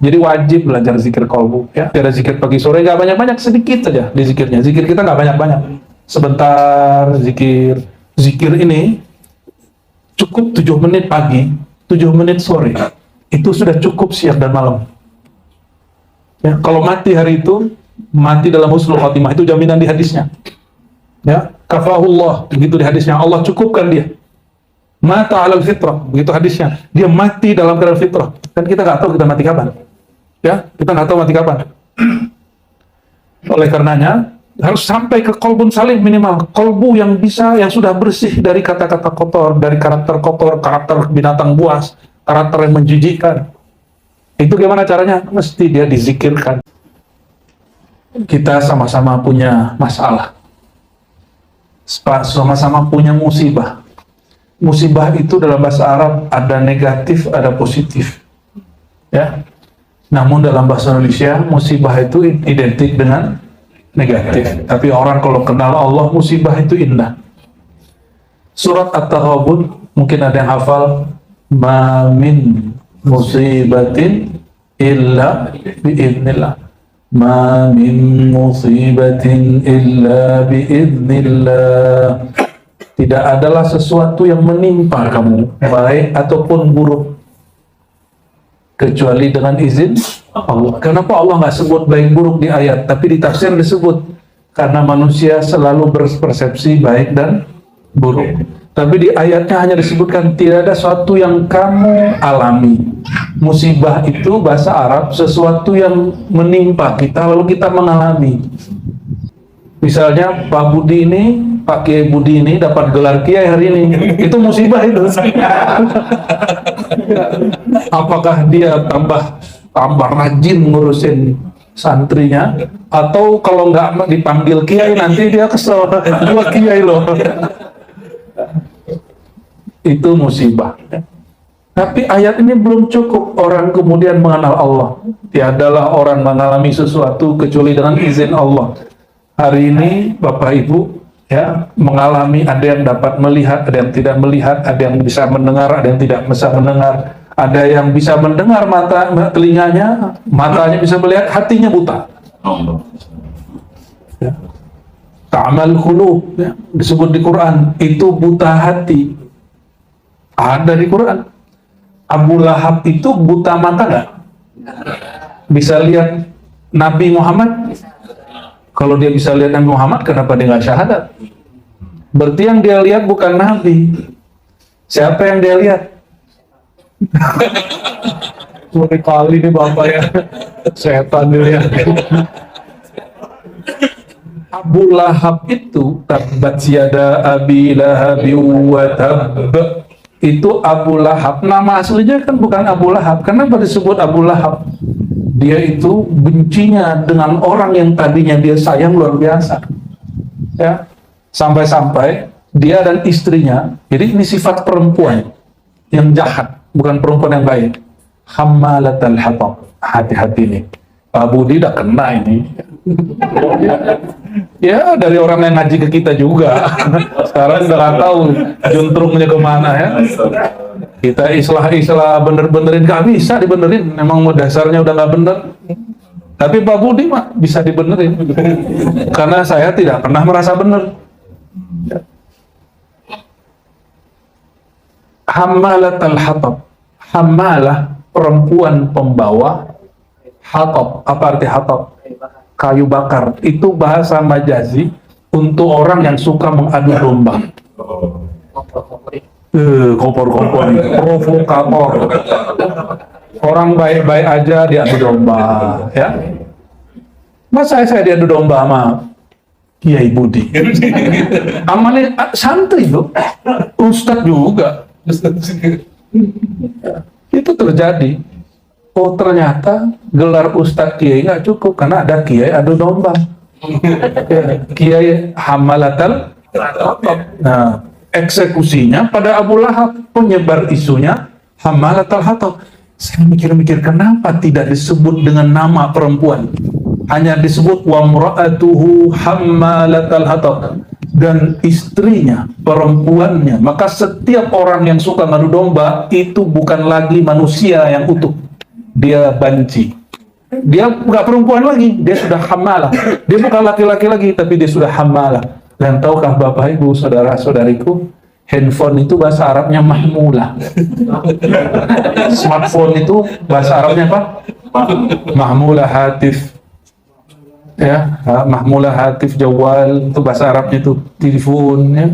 Jadi wajib belajar zikir kolbu, ya. Ada zikir pagi sore, nggak banyak-banyak, sedikit saja di zikirnya. Zikir kita nggak banyak-banyak. Sebentar zikir. Zikir ini cukup 7 menit pagi, 7 menit sore. Itu sudah cukup siang dan malam. Ya, kalau mati hari itu, mati dalam husnul khotimah, itu jaminan di hadisnya. Ya, kafahullah, begitu di hadisnya, Allah cukupkan dia. Mata alal fitrah, begitu hadisnya. Dia mati dalam keadaan fitrah. Dan kita nggak tahu kita mati kapan. Ya, kita nggak tahu mati kapan. Oleh karenanya, harus sampai ke kolbun salim minimal. Kolbu yang bisa, yang sudah bersih dari kata-kata kotor, dari karakter kotor, karakter binatang buas, karakter yang menjijikkan. Itu gimana caranya? Mesti dia dizikirkan. Kita sama-sama punya masalah. Sama-sama punya musibah. Musibah itu dalam bahasa Arab ada negatif, ada positif. Ya. Namun dalam bahasa Indonesia, musibah itu identik dengan negatif. Tapi orang kalau kenal Allah, musibah itu indah. Surat At-Taghabun, mungkin ada yang hafal, ma min musibatin illa biiznillah. Ma min musibatin illa biiznillah. Tidak adalah sesuatu yang menimpa kamu, baik ataupun buruk, kecuali dengan izin Allah. Kenapa Allah nggak sebut baik buruk di ayat, tapi di tafsir disebut? Karena manusia selalu berpersepsi baik dan buruk. Tapi di ayatnya hanya disebutkan tidak ada sesuatu yang kamu alami. Musibah itu bahasa Arab sesuatu yang menimpa kita lalu kita mengalami. Misalnya Pak Budi ini, Pak Kiai Budi ini dapat gelar Kiai hari ini, itu musibah itu. Apakah dia tambah rajin ngurusin santrinya, atau kalau nggak dipanggil Kiai nanti dia kesel, gua Kiai loh. Itu musibah. Tapi ayat ini belum cukup orang kemudian mengenal Allah. Tiadalah orang mengalami sesuatu kecuali dengan izin Allah. Hari ini Bapak Ibu ya mengalami, ada yang dapat melihat, ada yang tidak melihat, ada yang bisa mendengar, ada yang tidak bisa mendengar, ada yang bisa mendengar telinganya, matanya bisa melihat, hatinya buta. Ya. Ta'mal qulub ya, disebut di Quran, itu buta hati. Ada di Quran. Abu Lahab itu buta mata nggak? Bisa lihat Nabi Muhammad? Kalau dia bisa lihat Nabi Muhammad, kenapa dia nggak syahadat? Berarti yang dia lihat bukan Nabi. Siapa yang dia lihat? Sore kali nih Bapak ya. Setan dilihat. Abu Lahab itu tabbat yada abi lahabi wa tabb. Itu Abu Lahab. Nama aslinya kan bukan Abu Lahab. Kenapa disebut Abu Lahab? Dia itu bencinya dengan orang yang tadinya dia sayang luar biasa. Ya. Sampai-sampai dia dan istrinya, jadi ini sifat perempuan yang jahat, bukan perempuan yang baik. Hammalatal hatab. Hati-hati nih. Pak Budi udah kena ini. Ya dari orang yang ngaji ke kita juga. Sekarang udah nggak tahu juntrungnya kemana ya. Kita islah bener-benerin nggak bisa dibenerin. Memang dasarnya udah nggak bener. Tapi Pak Budi mah bisa dibenerin. Karena saya tidak pernah merasa bener. Hammalatal hatab. Hammalah perempuan pembawa. Hatab, apa arti hatab? Kayu bakar. Itu bahasa majazi untuk orang yang suka mengadu domba. Kompor-kompor, provokator. Orang baik-baik aja diadu domba, ya. Masa saya diadu domba sama Kiai Budi? Amalnya santri loh, ustadz juga. Itu terjadi. Oh ternyata gelar Ustadz Kiai nggak cukup karena ada Kiai adu domba. Kiai Hammalatal. Nah eksekusinya pada Abu Lahab, penyebar isunya Hammalatal Hatab. Saya mikir-mikir kenapa tidak disebut dengan nama perempuan, hanya disebut wa mra'atuhu Hammalatal Hatab. dan istrinya, perempuannya. Maka setiap orang yang suka ngadu domba itu bukan lagi manusia yang utuh, dia banci. Dia nggak perempuan lagi, dia sudah hamalah. Dia bukan laki-laki lagi, tapi dia sudah hamalah. Dan tahukah Bapak Ibu, saudara-saudariku, handphone itu bahasa Arabnya mahmulah. Smartphone itu bahasa Arabnya apa? Mahmulah hatif. Ya, mahmulah hatif jawal itu bahasa Arabnya itu telepon, ya.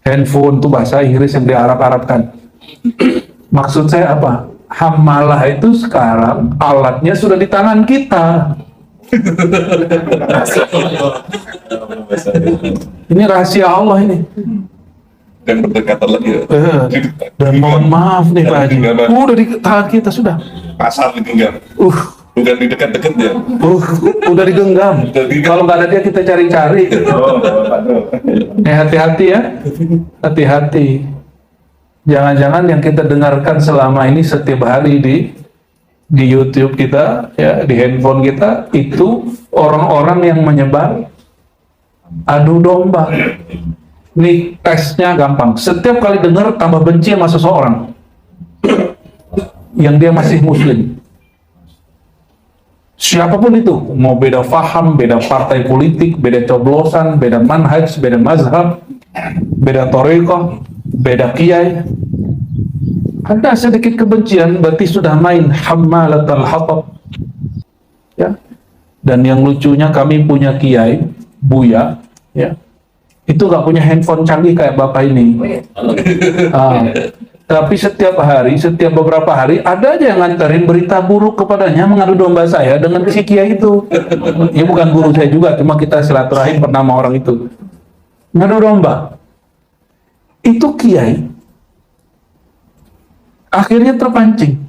Handphone itu bahasa Inggris yang diarab-arabkan. Maksud saya apa? Hamalah itu sekarang alatnya sudah di tangan kita. Ini rahasia Allah ini. Dan berdekatan lagi ya. Dan mohon maaf nih Pak Haji. Udah di tangan kita sudah. Pasar digenggam. Bukan di dekat-dekat ya. Udah digenggam. Kalau nggak ada dia kita cari-cari. Hati-hati ya. Hati-hati. Jangan-jangan yang kita dengarkan selama ini setiap hari di YouTube kita, ya, di handphone kita, itu orang-orang yang menyebar adu domba. Ini tesnya gampang. Setiap kali dengar tambah benci sama seseorang yang dia masih muslim. Siapapun itu, mau beda faham, beda partai politik, beda coblosan, beda manhaj, beda mazhab, beda thariqah, beda kiai, ada sedikit kebencian, berarti sudah main hammalatul hatab. Ya. Dan yang lucunya kami punya kiai, Buya, ya. Itu nggak punya handphone canggih kayak Bapak ini. Tapi setiap hari, setiap beberapa hari, ada aja yang nganterin berita buruk kepadanya, mengadu domba saya dengan si kiai itu. Ya bukan guru saya juga, cuma kita silaturahim pernah sama orang itu. Ngadu domba. Itu kiai akhirnya terpancing.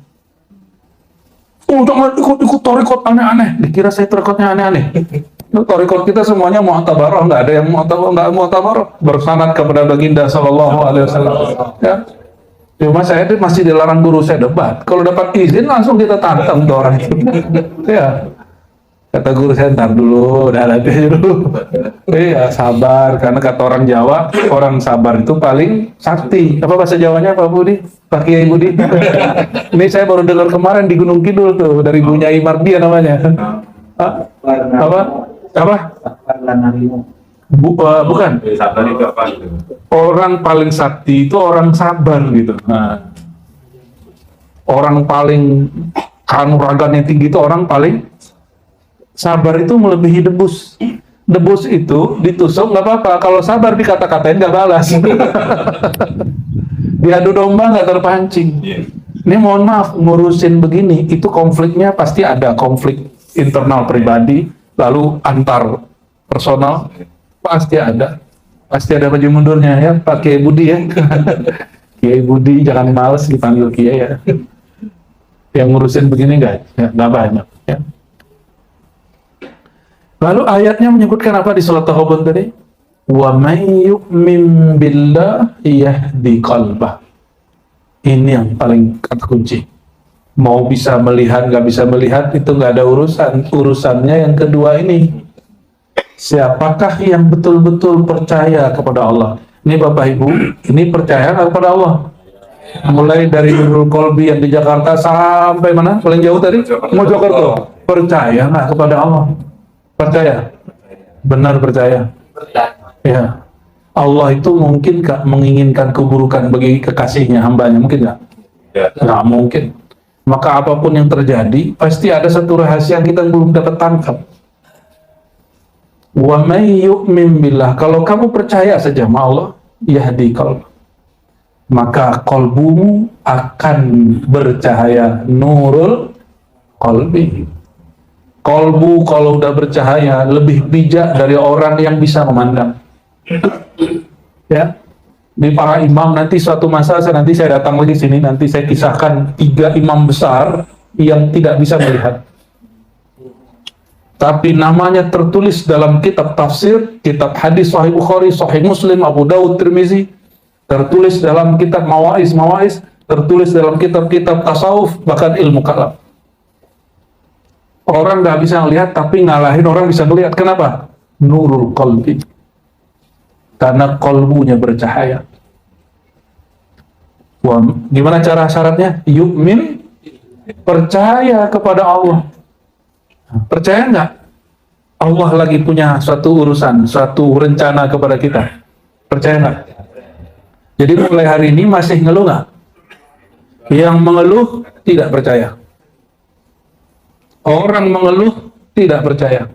Oh, jangan ikut torikot aneh-aneh. Dikira saya torikotnya aneh-aneh. Torikot kita semuanya mu'tabarah, nggak ada yang mu'tabarah. Bersanad kepada baginda Sallallahu Alaihi Wasallam. Ya. Cuma saya itu masih dilarang guru saya debat. Kalau dapat izin langsung kita tantang tuh orang itu. Ya. Kata guru saya, ntar dulu, udah nanti dulu. Iya, sabar. Karena kata orang Jawa, orang sabar itu paling sakti. Apa bahasa Jawanya Pak Budi? Pak Kiai Budi? Ini saya baru dengar kemarin di Gunung Kidul tuh, dari Bu Nyai Mardia namanya. Apa? Bukan. Orang paling sakti itu orang sabar gitu. Nah, orang paling kanuragannya tinggi itu orang paling sabar, itu melebihi debus. Debus itu ditusuk nggak apa-apa, kalau sabar dikata-katain nggak balas. Diadu domba nggak terpancing. Ini mohon maaf, ngurusin begini itu konfliknya pasti ada, konflik internal pribadi, lalu antar personal pasti ada maju mundurnya ya Pak Kiai Budi ya. Kiai Budi jangan males dipanggil Kiai ya. Yang ngurusin begini nggak banyak ya. Lalu ayatnya menyebutkan apa di surat Taghabun tadi? Wa may yu'min billah yahdi qalbah. Ini yang paling kata kunci. Mau bisa melihat, nggak bisa melihat, itu nggak ada urusan. Urusannya yang kedua ini. Siapakah yang betul-betul percaya kepada Allah? Ini Bapak Ibu, ini percaya nggak kepada Allah? Mulai dari Nurul Kolbi yang di Jakarta sampai mana? Paling jauh tadi? Mojokerto. Percaya nggak kepada Allah? Percaya? Benar percaya? Ya. Allah itu mungkin gak menginginkan keburukan bagi kekasihnya, hambanya, mungkin nggak? Nggak mungkin. Maka apapun yang terjadi, pasti ada satu rahasia yang kita belum dapat tangkap. Wa may yu'min billah, kalau kamu percaya saja sama Allah, yahdi qalb, maka kolbumu akan bercahaya, nurul qalbi. Kolbu kalau udah bercahaya lebih bijak dari orang yang bisa memandang. Ya, di para imam nanti suatu masa nanti saya datang lagi sini, nanti saya kisahkan 3 imam besar yang tidak bisa melihat. Tapi namanya tertulis dalam kitab tafsir, kitab hadis Sahih Bukhari, Sahih Muslim, Abu Dawud, Tirmizi, tertulis dalam kitab Mawaiz, tertulis dalam kitab-kitab tasawuf, bahkan ilmu kalam. Orang nggak bisa ngelihat, tapi ngalahin orang bisa melihat. Kenapa? Nurul qalbi. Karena kolbunya bercahaya. Wah, gimana cara syaratnya? Yu'min, percaya kepada Allah. Percaya nggak? Allah lagi punya suatu urusan, suatu rencana kepada kita. Percaya nggak? Jadi mulai hari ini masih ngeluh nggak? Yang mengeluh tidak percaya. Orang mengeluh tidak percaya.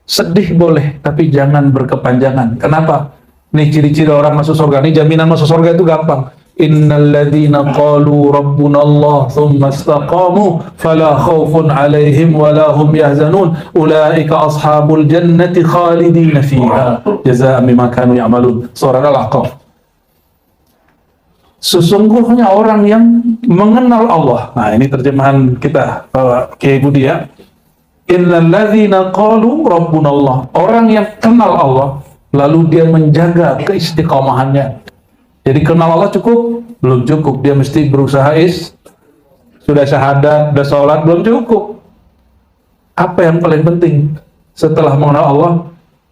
Sedih boleh, tapi jangan berkepanjangan. Kenapa? Nih ciri-ciri orang masuk surga. Nih jaminan masuk surga itu gampang. Innalladzina qalu rabbuna Allah thumma istaqamu fala khaufun alaihim wala hum yahzanun ulaika ashabul jannati khalidina fiha jazaa'an bima kanu ya'malun. Surah Al-Ahqaf. Sesungguhnya orang yang mengenal Allah. Nah, ini terjemahan kita Kiai Budi ya. Innalladzina qalu rabbuna Allah. Orang yang kenal Allah lalu dia menjaga keistiqomahannya. Jadi kenal Allah cukup? Belum cukup. Dia mesti berusaha sudah syahadat, sudah sholat, belum cukup. Apa yang paling penting setelah mengenal Allah?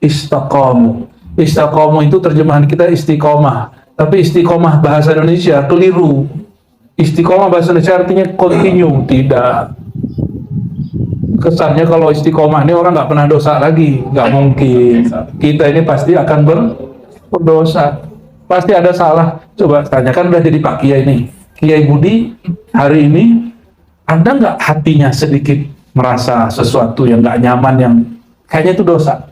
Istaqamu. Istaqamu itu terjemahan kita istiqomah. Tapi istiqomah bahasa Indonesia keliru. Istiqomah bahasa Indonesia artinya continue. Tidak. Kesannya kalau istiqomah ini orang nggak pernah dosa lagi. Nggak mungkin. Kita ini pasti akan berdosa. Pasti ada salah. Coba tanyakan, udah jadi Pak Kiai nih, Kiai Budi, hari ini ada nggak hatinya sedikit merasa sesuatu yang nggak nyaman, yang kayaknya itu dosa?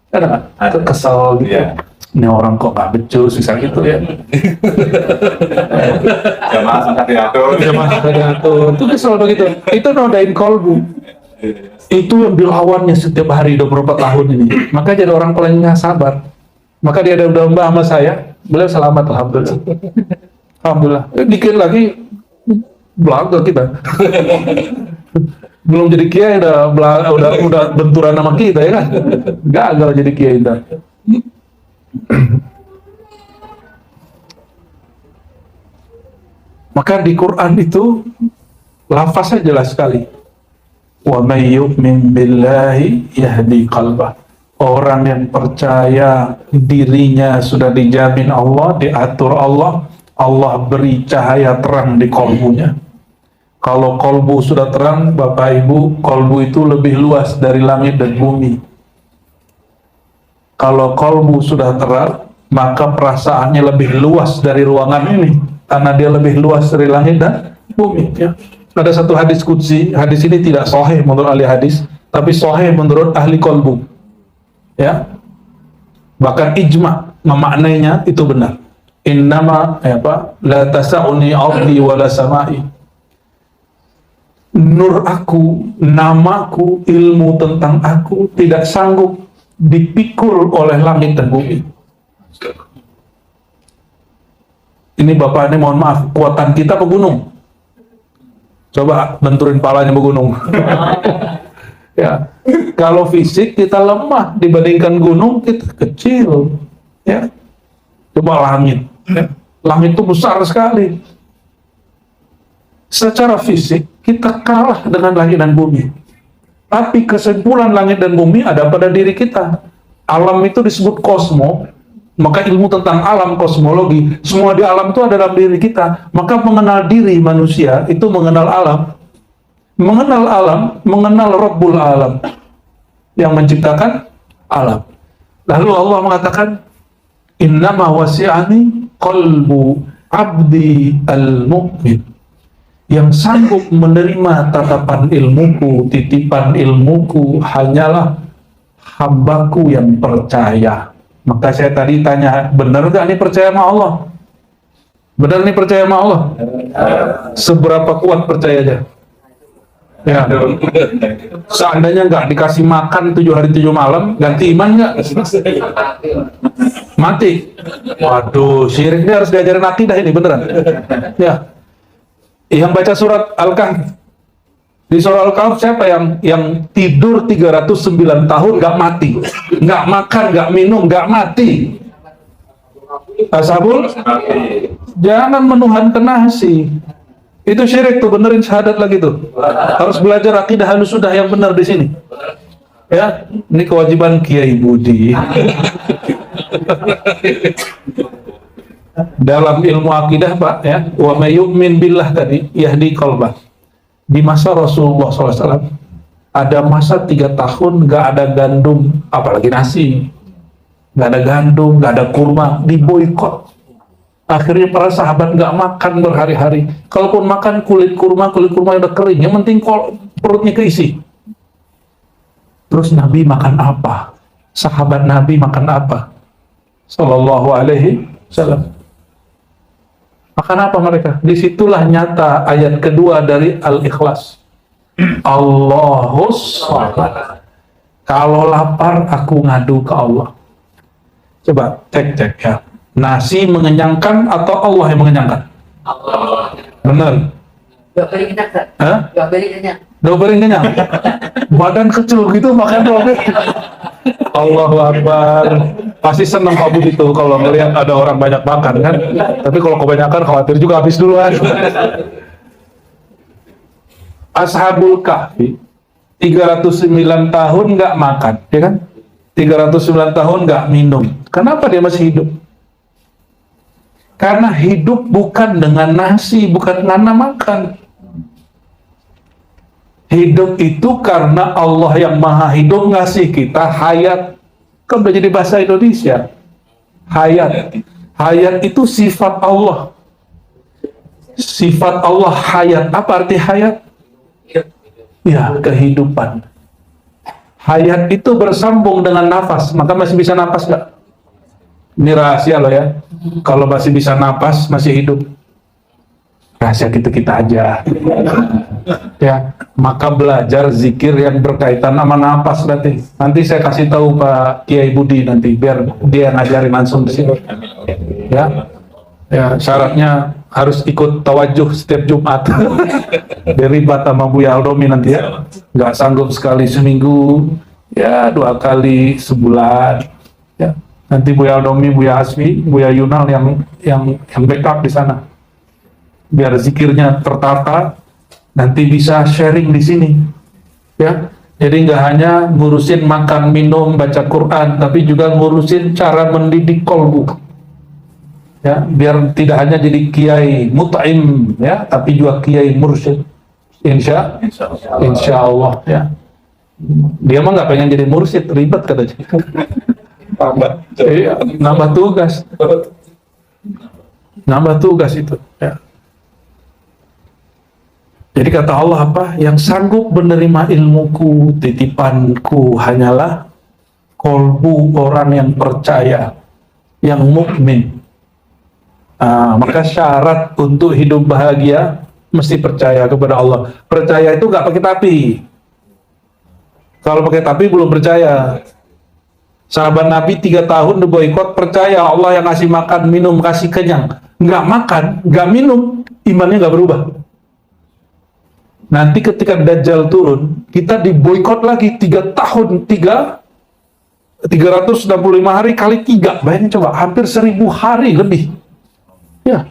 Ada nggak? Ada kesel gitu. Yeah. Ini orang kok nggak becus, misalnya gitu ya. Jamaah sangat diatur. Itu kesel begitu. Itu nodain kolbu. Itu yang dilawannya setiap hari 24 tahun ini. Maka jadi orang paling nggak sabar. Maka dia ada domba sama saya, beliau selamat, alhamdulillah. Alhamdulillah. Dikit lagi belaga kita. Belum jadi kiai udah benturan sama kita ya kan? Gagal jadi kiai kita. Maka di Quran itu lafaznya jelas sekali. Wa may yu'min billahi yahdi qalbah. Orang yang percaya dirinya sudah dijamin Allah, diatur Allah, Allah beri cahaya terang di kolbunya. Kalau kolbu sudah terang, Bapak Ibu, kolbu itu lebih luas dari langit dan bumi. Kalau kolbu sudah terang, maka perasaannya lebih luas dari ruangan ini, karena dia lebih luas dari langit dan bumi. Ya. Ada satu hadis qudsi, hadis ini tidak sahih menurut ahli hadis, tapi sahih menurut ahli kolbu. Ya, bahkan ijma memaknainya itu benar. Innama la tasa'uni ardi wala sama'i. Nur aku, namaku, ilmu tentang aku tidak sanggup dipikul oleh langit dan bumi. Ini Bapak ini mohon maaf, kuatan kita pegunung. Coba benturin palanya pegunung. Ya, kalau fisik kita lemah dibandingkan gunung, kita kecil. Ya, coba langit. Ya. Langit itu besar sekali. Secara fisik kita kalah dengan langit dan bumi. Tapi kesimpulan langit dan bumi ada pada diri kita. Alam itu disebut kosmo. Maka ilmu tentang alam, kosmologi, semua di alam itu ada dalam diri kita. Maka mengenal diri manusia itu mengenal alam. Mengenal alam, mengenal Rabbul Alam yang menciptakan alam. Lalu Allah mengatakan, innama wasi'ani qalbu abdi al-mu'min. Yang sanggup menerima tatapan ilmuku, titipan ilmuku hanyalah hambaku yang percaya. Maka saya tadi tanya, benar gak nih percaya sama Allah? Benar nih percaya sama Allah? Seberapa kuat percayanya? Ya, seandainya nggak dikasih makan 7 hari 7 malam, ganti iman nggak? Mati. Waduh, syirik ini harus diajarin akidah ini beneran. Ya, yang baca surat Al-Kahf, di surat Al-Kahf siapa yang tidur 309 tahun nggak mati, nggak makan, nggak minum, nggak mati? Ashabul, jangan menuhankan nasi. Itu syirik tuh, benerin syahadat lagi tuh. Harus belajar akidah Ahlussunnah yang benar di sini. Ya, ini kewajiban Kiai Budi. Dalam ilmu akidah Pak ya, wa may yu'min billah tadi yahdi qalbah. Di masa Rasulullah SAW ada masa 3 tahun nggak ada gandum, apalagi nasi, nggak ada gandum, nggak ada kurma, diboikot. Akhirnya para sahabat nggak makan berhari-hari. Kalaupun makan kulit kurma udah kering, yang penting perutnya keisi. Terus Nabi makan apa? Sahabat Nabi makan apa? Sallallahu alaihi wasallam. Makan apa mereka? Disitulah nyata ayat kedua dari Al-Ikhlas. Allahus Samad. Kalau lapar aku ngadu ke Allah. Coba cek ya. Nasi mengenyangkan atau Allah yang mengenyangkan? Allah. Benar. Dua piring kenyang, Kak. Hah? Dua piring kenyang. Dua piring kenyang. Badan kecil gitu makan dua piring. Allahu Akbar. Pasti senang Pak Budi itu kalau ngelihat ada orang banyak makan kan. Tapi kalau kebanyakan khawatir juga habis duluan. Ashabul Kahfi 309 tahun nggak makan, ya kan? 309 tahun nggak minum. Kenapa dia masih hidup? Karena hidup bukan dengan nasi, bukan karena makan. Hidup itu karena Allah yang Maha Hidup ngasih kita hayat. Kan udah jadi bahasa Indonesia. Hayat. Hayat itu sifat Allah. Sifat Allah hayat. Apa arti hayat? Ya, kehidupan. Hayat itu bersambung dengan nafas. Maka masih bisa nafas nggak? Ini rahasia loh ya. Kalau masih bisa nafas, masih hidup. Rahasia kita aja. Ya, maka belajar zikir yang berkaitan sama nafas nanti. Nanti saya kasih tahu Pak Kiai Budi nanti biar dia ngajarin langsung di sini. Ya. Ya, syaratnya harus ikut tawajuh setiap Jumat. Deribat sama Buya Aldomi nanti ya. Nggak sanggup sekali seminggu, ya 2 kali sebulan. Ya. Nanti Buya Aldomi, Buya Asmi, Buya Yunal yang backup di sana. Biar zikirnya tertata, nanti bisa sharing di sini. Ya. Jadi nggak hanya ngurusin makan, minum, baca Quran, tapi juga ngurusin cara mendidik kolbu. Ya, biar tidak hanya jadi kiai mut'im ya, tapi juga kiai mursyid. Insya Allah ya. Dia mah nggak pengen jadi mursyid, ribet katanya. Iya, nambah tugas. Nambah tugas itu ya. Jadi kata Allah apa? Yang sanggup menerima ilmuku, titipanku hanyalah kolbu orang yang percaya, yang mukmin. Maka syarat untuk hidup bahagia mesti percaya kepada Allah. Percaya itu nggak pakai tapi. Kalau pakai tapi belum percaya. Sahabat Nabi 3 tahun diboikot, percaya Allah yang ngasih makan, minum, kasih kenyang. Nggak makan, nggak minum, imannya nggak berubah. Nanti ketika Dajjal turun, kita diboikot lagi 3 tahun, 365 hari kali 3. Bayangin coba, hampir 1000 hari lebih. Ya,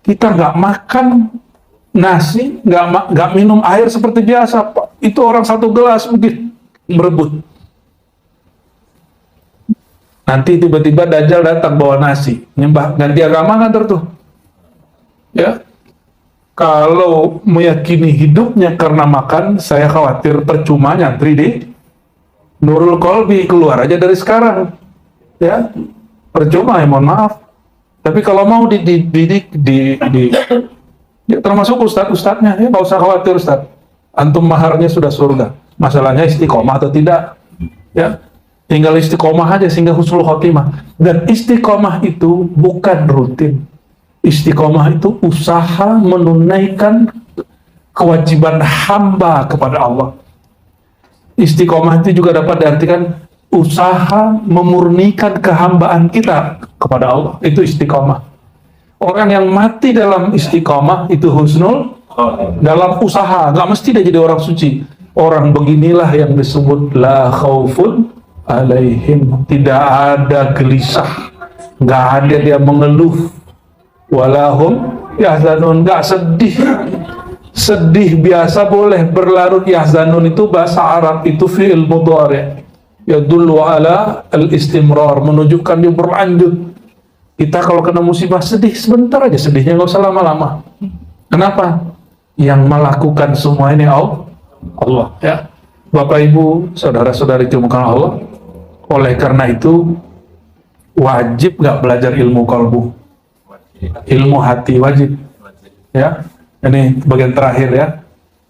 kita nggak makan nasi, nggak minum air seperti biasa, Pak. Itu orang 1 gelas mungkin merebut. Nanti tiba-tiba Dajjal datang bawa nasi, nyembah, ganti agama kan tuh. Ya, kalau meyakini hidupnya karena makan, saya khawatir percuma nyantri di Nurul Qalbi, keluar aja dari sekarang. Ya, percuma ya, mohon maaf. Tapi kalau mau dididik ya, termasuk ustadz-ustadznya, ya nggak usah khawatir ustadz. Antum maharnya sudah surga. Masalahnya istiqomah atau tidak. Ya, tinggal istiqomah aja sehingga husnul khotimah. Dan istiqomah itu bukan rutin. Istiqomah itu usaha menunaikan kewajiban hamba kepada Allah. Istiqomah itu juga dapat diartikan usaha memurnikan kehambaan kita kepada Allah. Itu istiqomah. Orang yang mati dalam istiqomah itu husnul dalam usaha, nggak mesti dia jadi orang suci. Orang beginilah yang disebut la khaufun alaihim, tidak ada gelisah, nggak ada dia mengeluh, walahum yahzanun, nggak sedih. Sedih biasa boleh, berlarut. Yahzanun itu bahasa Arab, itu fi'il mudhari'. Yadullu ala al-istimrar, menunjukkan dia berlanjut. Kita kalau kena musibah sedih sebentar aja, sedihnya nggak usah lama-lama. Kenapa? Yang melakukan semua ini Allah, ya. Bapak Ibu, saudara-saudari dimuliakan Allah. Oleh karena itu wajib nggak belajar ilmu qalbu? Ilmu hati wajib. Ya, ini bagian terakhir ya.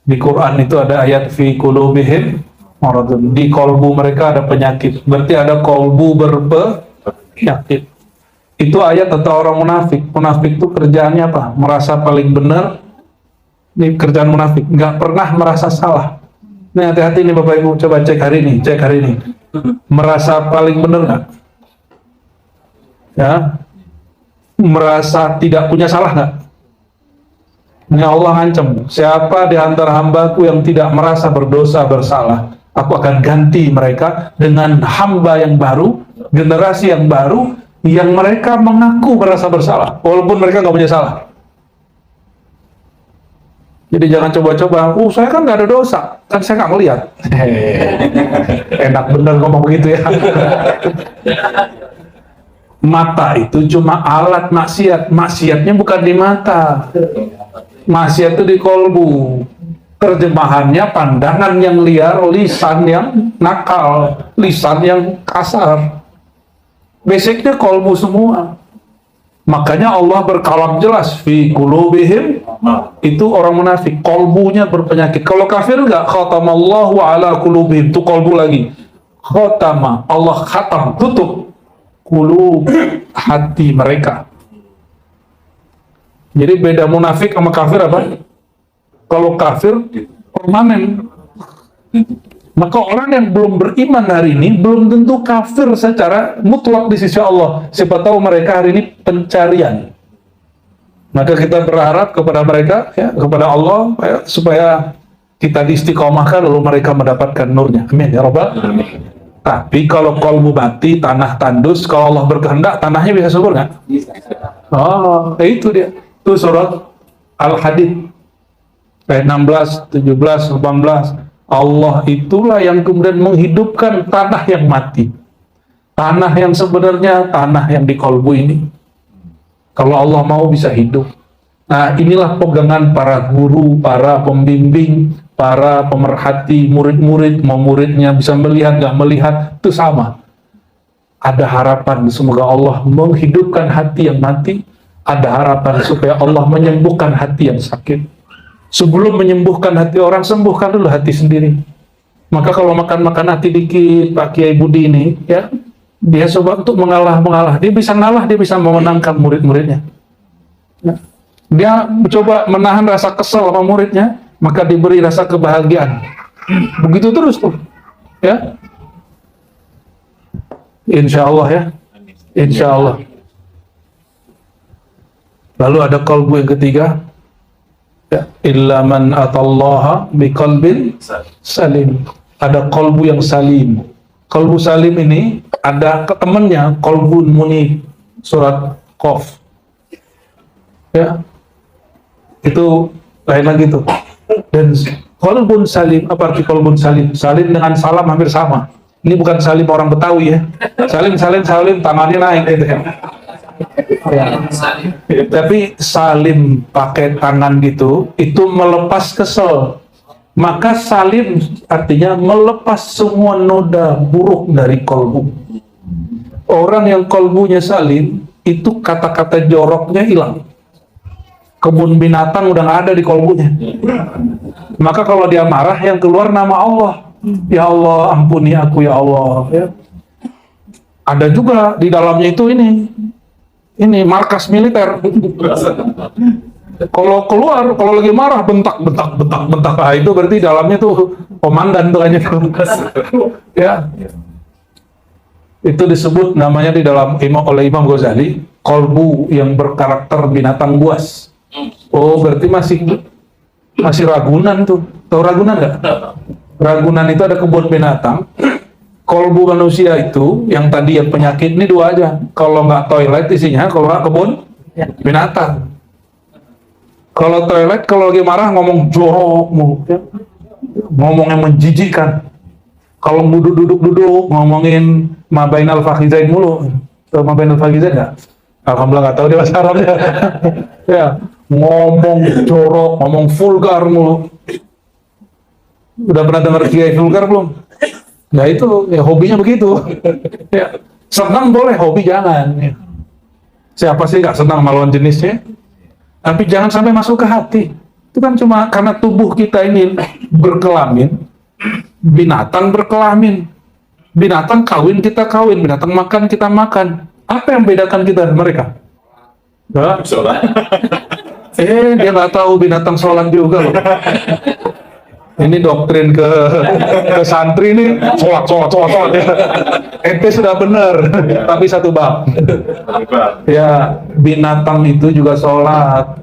Di Quran itu ada ayat fi qulubihim maradun. Di kolbu mereka ada penyakit. Berarti ada kolbu berpenyakit. Itu ayat tentang orang munafik. Munafik itu kerjaannya apa? Merasa paling benar. Ini kerjaan munafik. Nggak pernah merasa salah. Ini hati-hati nih Bapak Ibu. Coba cek hari ini. Cek hari ini. Merasa paling benar nggak? Ya. Merasa tidak punya salah nggak? Ini Allah ancam. Siapa di antara hambaku yang tidak merasa berdosa bersalah, aku akan ganti mereka dengan hamba yang baru, generasi yang baru, yang mereka mengaku merasa bersalah, walaupun mereka nggak punya salah. Jadi jangan coba-coba, saya kan nggak ada dosa, kan saya nggak melihat. Enak bener ngomong begitu ya. Mata itu cuma alat maksiat, maksiatnya bukan di mata. Maksiat itu di kolbu. Terjemahannya pandangan yang liar, lisan yang nakal, lisan yang kasar. Basicnya kolbu semua. Makanya Allah berkalam jelas fi qulubihim, itu orang munafik, kolbunya berpenyakit. Kalau kafir enggak, khatamallahu ala qulubihim, itu kolbu lagi. Khatama, Allah khatam, tutup qulub, hati mereka. Jadi beda munafik sama kafir apa? Kalau kafir permanen. Maka orang yang belum beriman hari ini belum tentu kafir secara mutlak di sisi Allah. Siapa tahu mereka hari ini pencarian. Maka kita berharap kepada mereka, ya, kepada Allah, ya, supaya kita diistiqomahkan lalu mereka mendapatkan nurnya. Amin ya Rabbal. Tapi kalau kolbu mati, tanah tandus, kalau Allah berkehendak, tanahnya bisa subur nggak? Oh, itu dia. Itu surat Al-Hadid ayat 16, 17, 18. Allah itulah yang kemudian menghidupkan tanah yang mati. Tanah yang sebenarnya tanah yang di kolbu ini. Kalau Allah mau bisa hidup. Nah, inilah pegangan para guru, para pembimbing, para pemerhati, murid-murid, mau muridnya bisa melihat, nggak melihat, itu sama. Ada harapan semoga Allah menghidupkan hati yang mati. Ada harapan supaya Allah menyembuhkan hati yang sakit. Sebelum menyembuhkan hati orang, sembuhkan dulu hati sendiri. Maka kalau makan hati dikit, Pak Kiai Budi ini, ya, dia coba untuk mengalah. Dia bisa ngalah, dia bisa memenangkan murid-muridnya. Ya. Dia mencoba menahan rasa kesel sama muridnya, maka diberi rasa kebahagiaan. Begitu terus tuh. Ya. Insya Allah ya. Insya Allah. Lalu ada qalbu yang ketiga, ya, illa man atallaha biqalbin salim. Ada qalbu yang salim. Qalbu salim ini ada temannya, qalbun munib, surat Qaf. Ya, itu lain lagi tuh. Dan qalbun salim, apa arti qalbun salim? Salim dengan salam hampir sama. Ini bukan salim orang Betawi ya. Salim, tangannya naik gitu ya. Ya. Tapi salim pakai tangan gitu, itu melepas kesel. Maka salim artinya melepas semua noda buruk dari kolbu. Orang yang kolbunya salim, itu kata-kata joroknya hilang. Kebun binatang udah nggak ada di kolbunya. Maka kalau dia marah, yang keluar nama Allah. Ya Allah, ampuni aku ya Allah. Ya. Ada juga di dalamnya itu ini markas militer. Kalau keluar, kalau lagi marah, bentak. Ah, itu berarti dalamnya tuh komandan tuh hanya. Ya. Itu disebut namanya di dalam oleh Imam Ghazali, kolbu yang berkarakter binatang buas. Oh, berarti masih Ragunan tuh. Tahu Ragunan nggak? Ragunan itu ada kebun binatang. Kolbu manusia itu, yang tadi yang penyakit ini dua aja. Kalau nggak toilet isinya, kalau nggak kebun binatang. Kalau toilet, kalau lagi marah ngomong jorok, ya. Ngomong yang menjijikkan. Kalau duduk ngomongin Mabainal Fakhizain mulu. Tahu Mabainal Fakhizain nggak? Alhamdulillah nggak tahu dia bahasa Arabnya. Ya, ngomong jorok, ngomong vulgar mulu. Udah pernah dengar kiai vulgar belum? Nah itu, ya hobinya begitu. Ya, senang boleh, hobi jangan. Ya. Siapa sih nggak senang sama lawan jenisnya? Tapi jangan sampai masuk ke hati. Itu kan cuma karena tubuh kita ini berkelamin, binatang berkelamin. Binatang kawin, kita kawin. Binatang makan, kita makan. Apa yang membedakan kita dan mereka? Nah, Sholat. dia nggak tahu binatang sholat juga loh. Ini doktrin ke santri nih, sholat. Ente sudah benar, tapi satu bab. Ya, binatang itu juga sholat.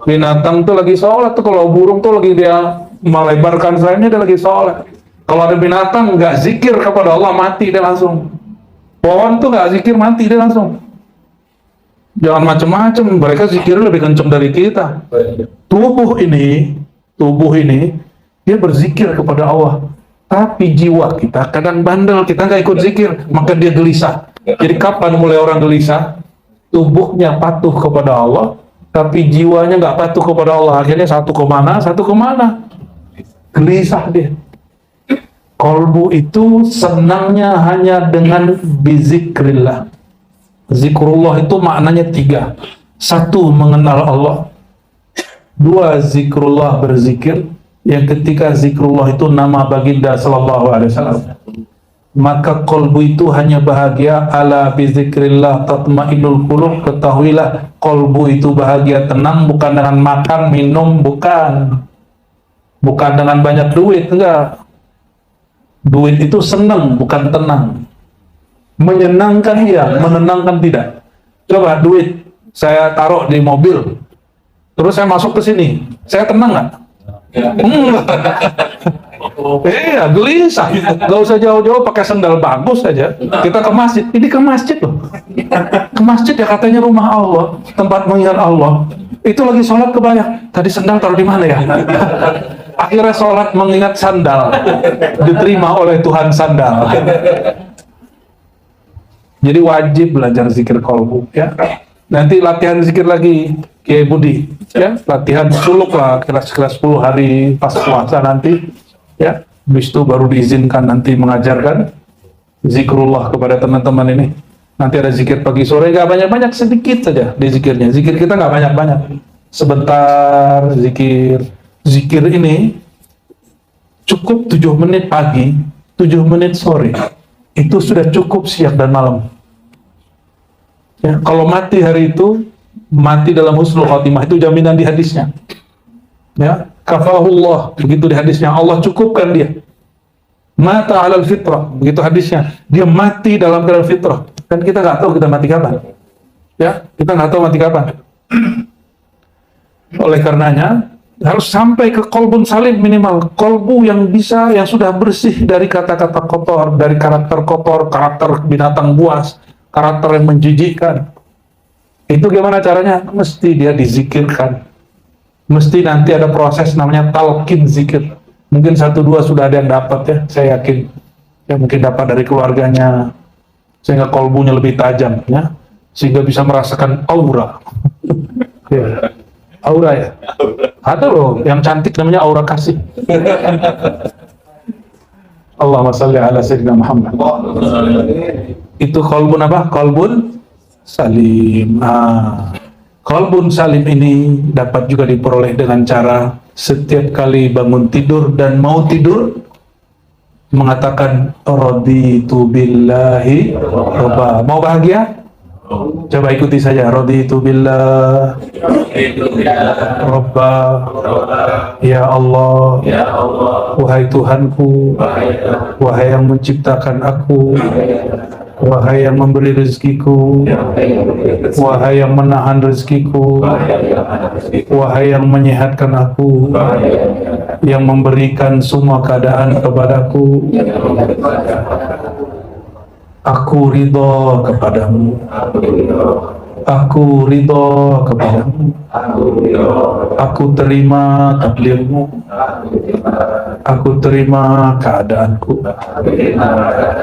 Binatang tuh lagi sholat tuh, kalau burung tuh lagi dia melebarkan sayapnya, dia lagi sholat. Kalau ada binatang nggak zikir kepada Allah, mati dia langsung. Pohon tuh nggak zikir, mati dia langsung. Jangan macam-macam, mereka zikirnya lebih kencang dari kita. Tubuh ini dia berzikir kepada Allah, tapi jiwa kita kadang bandel, kita nggak ikut zikir, maka dia gelisah. Jadi kapan mulai orang gelisah? Tubuhnya patuh kepada Allah, tapi jiwanya nggak patuh kepada Allah. Akhirnya satu kemana? Gelisah dia. Kolbu itu senangnya hanya dengan bizikrillah. Zikrullah itu maknanya 3. 1, mengenal Allah. 2, zikrullah, berzikir. Yang ketiga, zikrullah itu nama baginda sallallahu alaihi wasallam. Maka kolbu itu hanya bahagia. Ala bizikrillah tatma'innul qulub. Ketahuilah, kolbu itu bahagia, tenang, bukan dengan makan, minum, bukan dengan banyak duit, enggak. Duit itu senang, bukan tenang. Menyenangkan iya, menenangkan tidak. Coba duit saya taruh di mobil, terus saya masuk ke sini, saya tenang nggak? Iya, gelisah. Gak usah jauh-jauh pakai sendal bagus saja. Kita ke masjid, ini ke masjid loh. Ke masjid ya katanya rumah Allah, tempat mengingat Allah. Itu lagi sholat kebanyak. Tadi sendal taruh di mana ya? Akhirnya sholat mengingat sandal, diterima oleh Tuhan sandal. Jadi wajib belajar zikir kolbu, ya. Nanti latihan zikir lagi, Kiai Budi, ya. Latihan suluk lah, kelas 10 hari pas puasa nanti, ya. Habis itu baru diizinkan nanti mengajarkan zikrullah kepada teman-teman ini. Nanti ada zikir pagi sore, nggak banyak-banyak, sedikit saja di zikirnya. Zikir kita nggak banyak-banyak, sebentar zikir. Zikir ini cukup 7 menit pagi, 7 menit sore. Itu sudah cukup siang dan malam. Ya, kalau mati hari itu, mati dalam husnul khotimah, itu jaminan di hadisnya. Ya, kafahullah, begitu di hadisnya, Allah cukupkan dia. Mata alal fitrah, begitu hadisnya, dia mati dalam keadaan fitrah. Dan kita nggak tahu kita mati kapan. Ya, kita nggak tahu mati kapan. Oleh karenanya, harus sampai ke kolbun salim minimal. Kolbu yang bisa, yang sudah bersih dari kata-kata kotor, dari karakter kotor, karakter binatang buas, karakter yang menjijikkan. Itu gimana caranya? Mesti dia dizikirkan. Mesti nanti ada proses namanya talqin zikir. Mungkin 1-2 sudah ada yang dapat ya, saya yakin. Ya mungkin dapat dari keluarganya, sehingga kolbunya lebih tajam ya, sehingga bisa merasakan aura. Ya. Aura ya? Ada loh yang cantik namanya aura kasih. Allahumma salli ala sayyidina Muhammad. Itu kolbun apa? Kolbun salim. Kolbun salim ini dapat juga diperoleh dengan cara setiap kali bangun tidur dan mau tidur mengatakan raditu billahi robba. Mau bahagia? Coba ikuti saja. Raditu billah robba. Ya Allah, wahai Tuhanku, wahai yang menciptakan aku, wahai yang memberi rezekiku, wahai yang menahan rezekiku, wahai yang menyehatkan aku, yang memberikan semua keadaan kepadaku. Aku ridho kepadamu. Aku ridho kepadamu. Aku terima takdirmu. Aku terima keadaanku.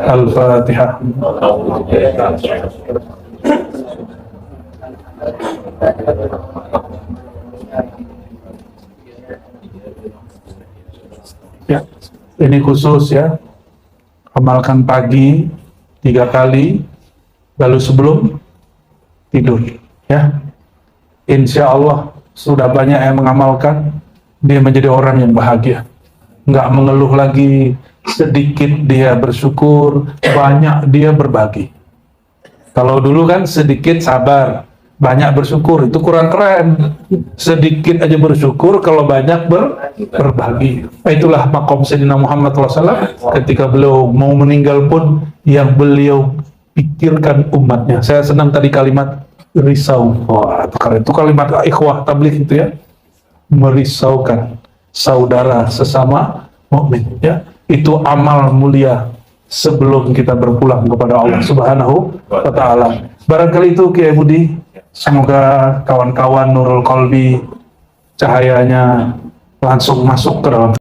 Al-Fatihah. Ya, ini khusus ya. Amalkan pagi 3 kali, lalu sebelum tidur. Ya, insya Allah sudah banyak yang mengamalkan, dia menjadi orang yang bahagia. Nggak mengeluh lagi, sedikit dia bersyukur, banyak dia berbagi. Kalau dulu kan sedikit sabar, banyak bersyukur, itu kurang keren. Sedikit aja bersyukur, kalau banyak berbagi. Itulah makom Sayyidina Muhammad SAW ketika beliau mau meninggal pun yang beliau pikirkan umatnya. Saya senang tadi kalimat risau. Wah, itu keren. Itu kalimat ikhwah tabligh itu ya. Merisaukan saudara sesama mukmin ya. Itu amal mulia sebelum kita berpulang kepada Allah Subhanahu wa taala. Barangkali itu Kiai Budi, semoga kawan-kawan Nurul Qalbi cahayanya langsung masuk ke dalam